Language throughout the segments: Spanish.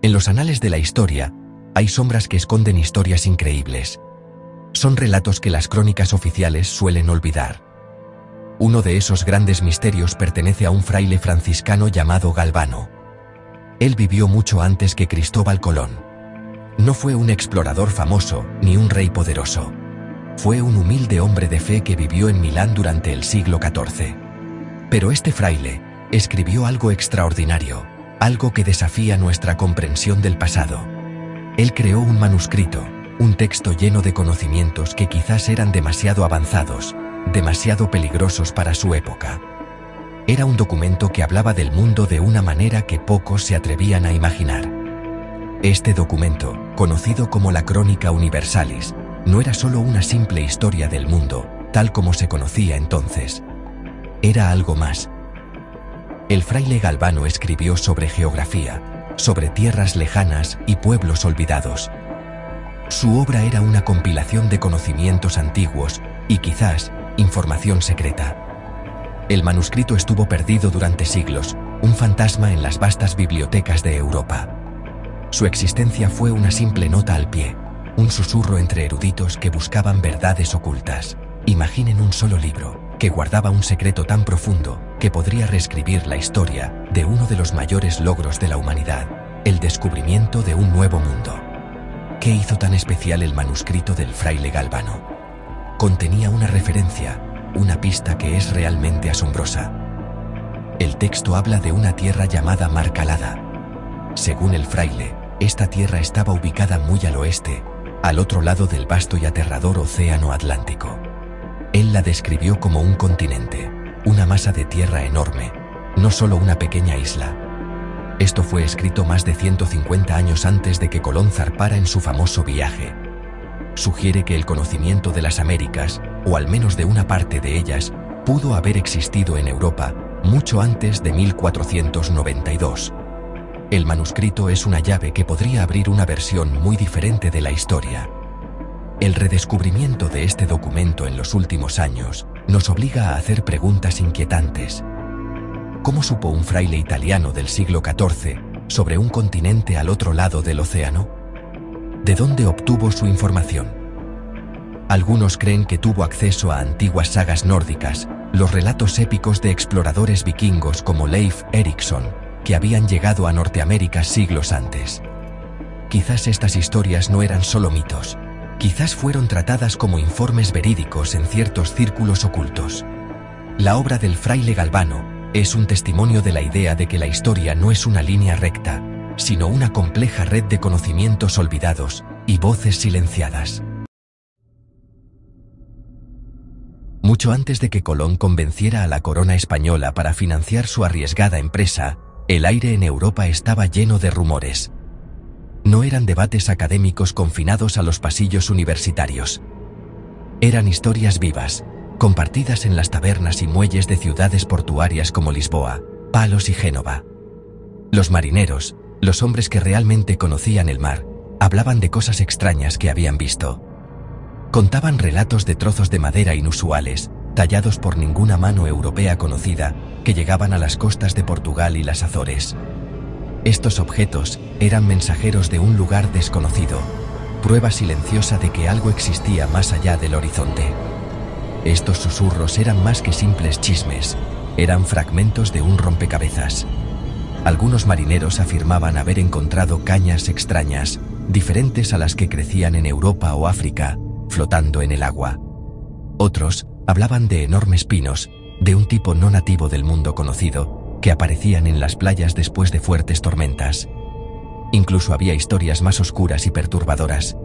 En los anales de la historia, hay sombras que esconden historias increíbles. Son relatos que las crónicas oficiales suelen olvidar. Uno de esos grandes misterios pertenece a un fraile franciscano llamado Galvano. Él vivió mucho antes que Cristóbal Colón. No fue un explorador famoso, ni un rey poderoso. Fue un humilde hombre de fe que vivió en Milán durante el siglo XIV. Pero este fraile escribió algo extraordinario, algo que desafía nuestra comprensión del pasado. Él creó un manuscrito, un texto lleno de conocimientos que quizás eran demasiado avanzados, demasiado peligrosos para su época. Era un documento que hablaba del mundo de una manera que pocos se atrevían a imaginar. Este documento, conocido como la Crónica Universalis, no era solo una simple historia del mundo, tal como se conocía entonces. Era algo más. El fraile Galvano escribió sobre geografía, sobre tierras lejanas y pueblos olvidados. Su obra era una compilación de conocimientos antiguos y quizás información secreta. El manuscrito estuvo perdido durante siglos, un fantasma en las vastas bibliotecas de Europa. Su existencia fue una simple nota al pie, un susurro entre eruditos que buscaban verdades ocultas. Imaginen un solo libro, que guardaba un secreto tan profundo que podría reescribir la historia de uno de los mayores logros de la humanidad, el descubrimiento de un nuevo mundo. ¿Qué hizo tan especial el manuscrito del fraile Galvano? Contenía una referencia, una pista que es realmente asombrosa. El texto habla de una tierra llamada Mar Calada. Según el fraile, esta tierra estaba ubicada muy al oeste, al otro lado del vasto y aterrador océano Atlántico. Él la describió como un continente, una masa de tierra enorme, no solo una pequeña isla. Esto fue escrito más de 150 años antes de que Colón zarpara en su famoso viaje. Sugiere que el conocimiento de las Américas, o al menos de una parte de ellas, pudo haber existido en Europa mucho antes de 1492. El manuscrito es una llave que podría abrir una versión muy diferente de la historia. El redescubrimiento de este documento en los últimos años nos obliga a hacer preguntas inquietantes. ¿Cómo supo un fraile italiano del siglo XIV sobre un continente al otro lado del océano? ¿De dónde obtuvo su información? Algunos creen que tuvo acceso a antiguas sagas nórdicas, los relatos épicos de exploradores vikingos como Leif Erikson, que habían llegado a Norteamérica siglos antes. Quizás estas historias no eran solo mitos, quizás fueron tratadas como informes verídicos en ciertos círculos ocultos. La obra del fraile Galvano es un testimonio de la idea de que la historia no es una línea recta, sino una compleja red de conocimientos olvidados y voces silenciadas. Mucho antes de que Colón convenciera a la corona española para financiar su arriesgada empresa, el aire en Europa estaba lleno de rumores. No eran debates académicos confinados a los pasillos universitarios. Eran historias vivas, compartidas en las tabernas y muelles de ciudades portuarias como Lisboa, Palos y Génova. Los marineros, los hombres que realmente conocían el mar, hablaban de cosas extrañas que habían visto. Contaban relatos de trozos de madera inusuales, tallados por ninguna mano europea conocida, que llegaban a las costas de Portugal y las Azores. Estos objetos eran mensajeros de un lugar desconocido, prueba silenciosa de que algo existía más allá del horizonte. Estos susurros eran más que simples chismes, eran fragmentos de un rompecabezas. Algunos marineros afirmaban haber encontrado cañas extrañas, diferentes a las que crecían en Europa o África, flotando en el agua. Otros hablaban de enormes pinos, de un tipo no nativo del mundo conocido, que aparecían en las playas después de fuertes tormentas. Incluso había historias más oscuras y perturbadoras.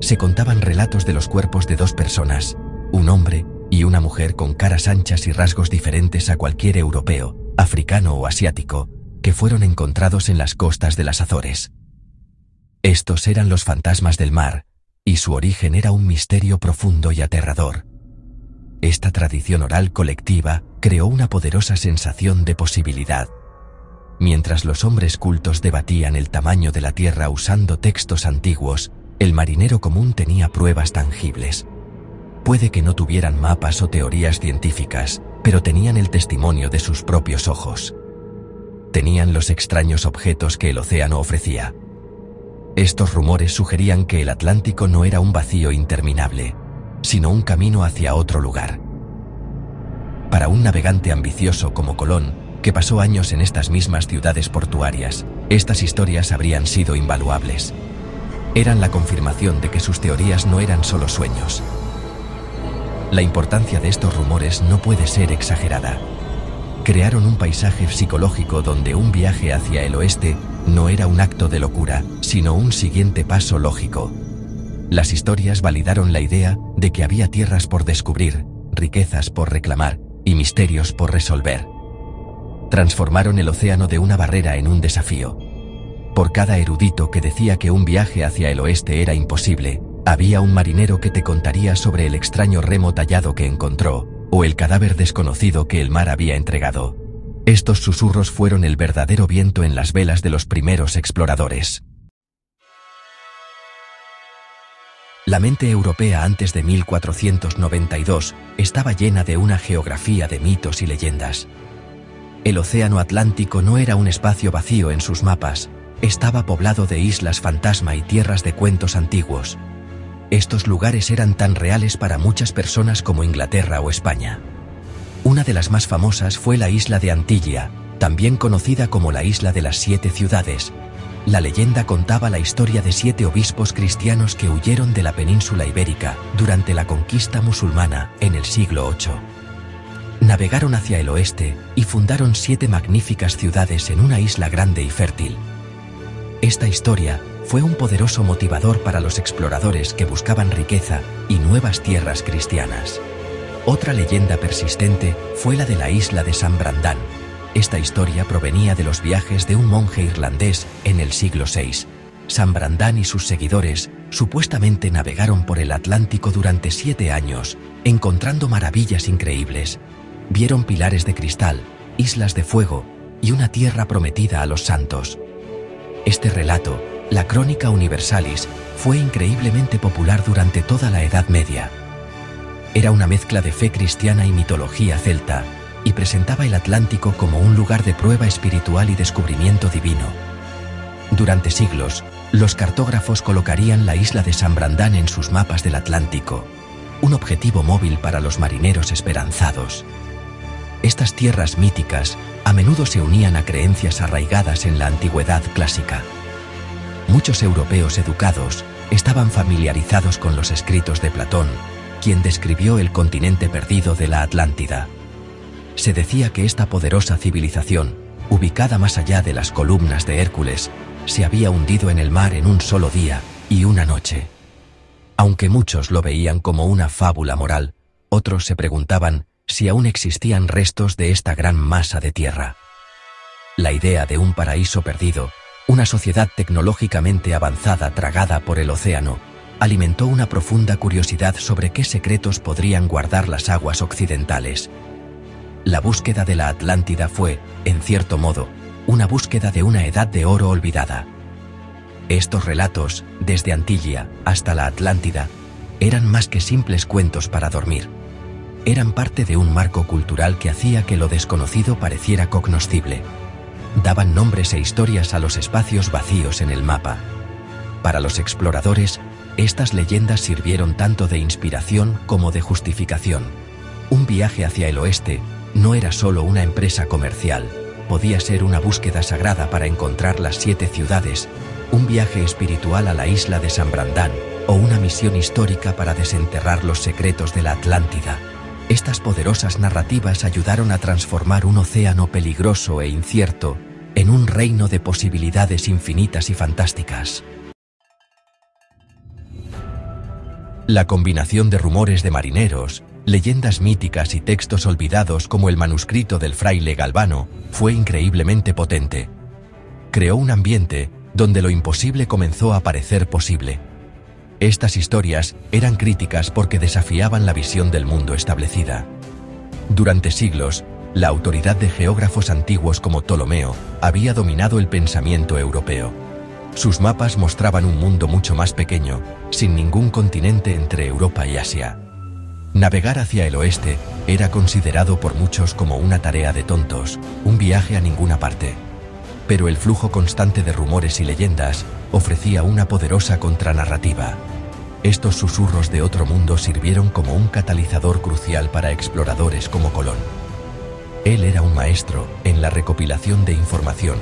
Se contaban relatos de los cuerpos de dos personas, un hombre y una mujer con caras anchas y rasgos diferentes a cualquier europeo, africano o asiático, que fueron encontrados en las costas de las Azores. Estos eran los fantasmas del mar, y su origen era un misterio profundo y aterrador. Esta tradición oral colectiva creó una poderosa sensación de posibilidad. Mientras los hombres cultos debatían el tamaño de la Tierra usando textos antiguos, el marinero común tenía pruebas tangibles. Puede que no tuvieran mapas o teorías científicas, pero tenían el testimonio de sus propios ojos. Tenían los extraños objetos que el océano ofrecía, Estos rumores sugerían que el Atlántico no era un vacío interminable, sino un camino hacia otro lugar. Para un navegante ambicioso como Colón, que pasó años en estas mismas ciudades portuarias, estas historias habrían sido invaluables. Eran la confirmación de que sus teorías no eran solo sueños. La importancia de estos rumores no puede ser exagerada. Crearon un paisaje psicológico donde un viaje hacia el oeste no era un acto de locura, sino un siguiente paso lógico. Las historias validaron la idea de que había tierras por descubrir, riquezas por reclamar y misterios por resolver. Transformaron el océano de una barrera en un desafío. Por cada erudito que decía que un viaje hacia el oeste era imposible, había un marinero que te contaría sobre el extraño remo tallado que encontró, o el cadáver desconocido que el mar había entregado. Estos susurros fueron el verdadero viento en las velas de los primeros exploradores. La mente europea antes de 1492 estaba llena de una geografía de mitos y leyendas. El océano Atlántico no era un espacio vacío en sus mapas, estaba poblado de islas fantasma y tierras de cuentos antiguos. Estos lugares eran tan reales para muchas personas como Inglaterra o España. Una de las más famosas fue la isla de Antigua, también conocida como la isla de las 7 ciudades. La leyenda contaba la historia de 7 obispos cristianos que huyeron de la península ibérica durante la conquista musulmana en el siglo VIII. Navegaron hacia el oeste y fundaron 7 magníficas ciudades en una isla grande y fértil. Esta historia fue un poderoso motivador para los exploradores que buscaban riqueza y nuevas tierras cristianas. Otra leyenda persistente fue la de la isla de San Brandán. Esta historia provenía de los viajes de un monje irlandés en el siglo VI. San Brandán y sus seguidores supuestamente navegaron por el Atlántico durante 7 años, encontrando maravillas increíbles. Vieron pilares de cristal, islas de fuego y una tierra prometida a los santos. Este relato, la Crónica Universalis, fue increíblemente popular durante toda la Edad Media. Era una mezcla de fe cristiana y mitología celta, y presentaba el Atlántico como un lugar de prueba espiritual y descubrimiento divino. Durante siglos, los cartógrafos colocarían la isla de San Brandán en sus mapas del Atlántico, un objetivo móvil para los marineros esperanzados. Estas tierras míticas a menudo se unían a creencias arraigadas en la antigüedad clásica. Muchos europeos educados estaban familiarizados con los escritos de Platón, quien describió el continente perdido de la Atlántida. Se decía que esta poderosa civilización, ubicada más allá de las columnas de Hércules, se había hundido en el mar en un solo día y una noche. Aunque muchos lo veían como una fábula moral, otros se preguntaban si aún existían restos de esta gran masa de tierra. La idea de un paraíso perdido, una sociedad tecnológicamente avanzada tragada por el océano, alimentó una profunda curiosidad sobre qué secretos podrían guardar las aguas occidentales. La búsqueda de la Atlántida fue, en cierto modo, una búsqueda de una edad de oro olvidada. Estos relatos, desde Antigua hasta la Atlántida, eran más que simples cuentos para dormir. Eran parte de un marco cultural que hacía que lo desconocido pareciera cognoscible. Daban nombres e historias a los espacios vacíos en el mapa. Para los exploradores, estas leyendas sirvieron tanto de inspiración como de justificación. Un viaje hacia el oeste no era solo una empresa comercial, podía ser una búsqueda sagrada para encontrar las 7 ciudades, un viaje espiritual a la isla de San Brandán o una misión histórica para desenterrar los secretos de la Atlántida. Estas poderosas narrativas ayudaron a transformar un océano peligroso e incierto en un reino de posibilidades infinitas y fantásticas. La combinación de rumores de marineros, leyendas míticas y textos olvidados como el manuscrito del fraile Galvano fue increíblemente potente. Creó un ambiente donde lo imposible comenzó a parecer posible. Estas historias eran críticas porque desafiaban la visión del mundo establecida. Durante siglos, la autoridad de geógrafos antiguos como Ptolomeo había dominado el pensamiento europeo. Sus mapas mostraban un mundo mucho más pequeño, sin ningún continente entre Europa y Asia. Navegar hacia el oeste era considerado por muchos como una tarea de tontos, un viaje a ninguna parte. pero el flujo constante de rumores y leyendas ofrecía una poderosa contranarrativa. Estos susurros de otro mundo sirvieron como un catalizador crucial para exploradores como Colón. Él era un maestro en la recopilación de información,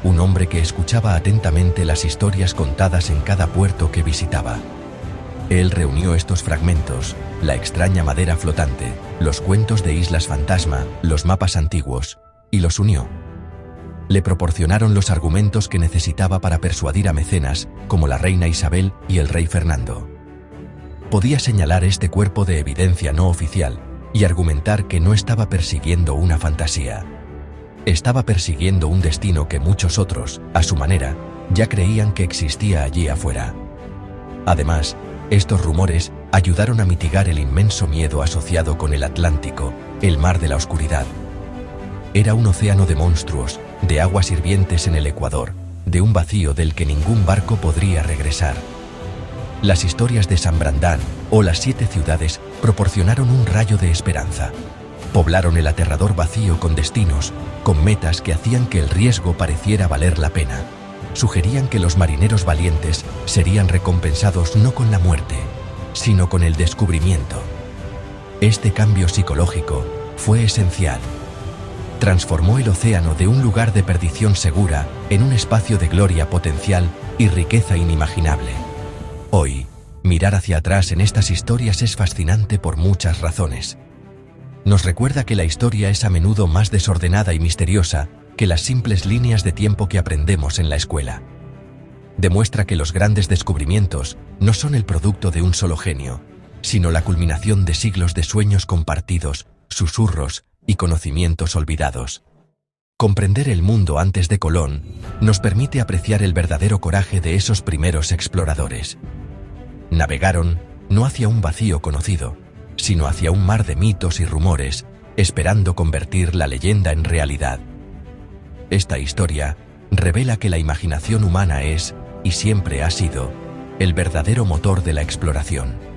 un hombre que escuchaba atentamente las historias contadas en cada puerto que visitaba. Él reunió estos fragmentos, la extraña madera flotante, los cuentos de islas fantasma, los mapas antiguos, y los unió. Le proporcionaron los argumentos que necesitaba para persuadir a mecenas, como la reina Isabel y el rey Fernando. Podía señalar este cuerpo de evidencia no oficial y argumentar que no estaba persiguiendo una fantasía. Estaba persiguiendo un destino que muchos otros, a su manera, ya creían que existía allí afuera. Además, estos rumores ayudaron a mitigar el inmenso miedo asociado con el Atlántico, el mar de la oscuridad. Era un océano de monstruos, de aguas hirvientes en el Ecuador, de un vacío del que ningún barco podría regresar. Las historias de San Brandán o las 7 ciudades proporcionaron un rayo de esperanza. Poblaron el aterrador vacío con destinos, con metas que hacían que el riesgo pareciera valer la pena. Sugerían que los marineros valientes serían recompensados no con la muerte, sino con el descubrimiento. Este cambio psicológico fue esencial. Transformó el océano de un lugar de perdición segura en un espacio de gloria potencial y riqueza inimaginable. Hoy, mirar hacia atrás en estas historias es fascinante por muchas razones. Nos recuerda que la historia es a menudo más desordenada y misteriosa que las simples líneas de tiempo que aprendemos en la escuela. Demuestra que los grandes descubrimientos no son el producto de un solo genio, sino la culminación de siglos de sueños compartidos, susurros y conocimientos olvidados. Comprender el mundo antes de Colón nos permite apreciar el verdadero coraje de esos primeros exploradores. Navegaron no hacia un vacío conocido, sino hacia un mar de mitos y rumores, esperando convertir la leyenda en realidad. Esta historia revela que la imaginación humana es, y siempre ha sido, el verdadero motor de la exploración.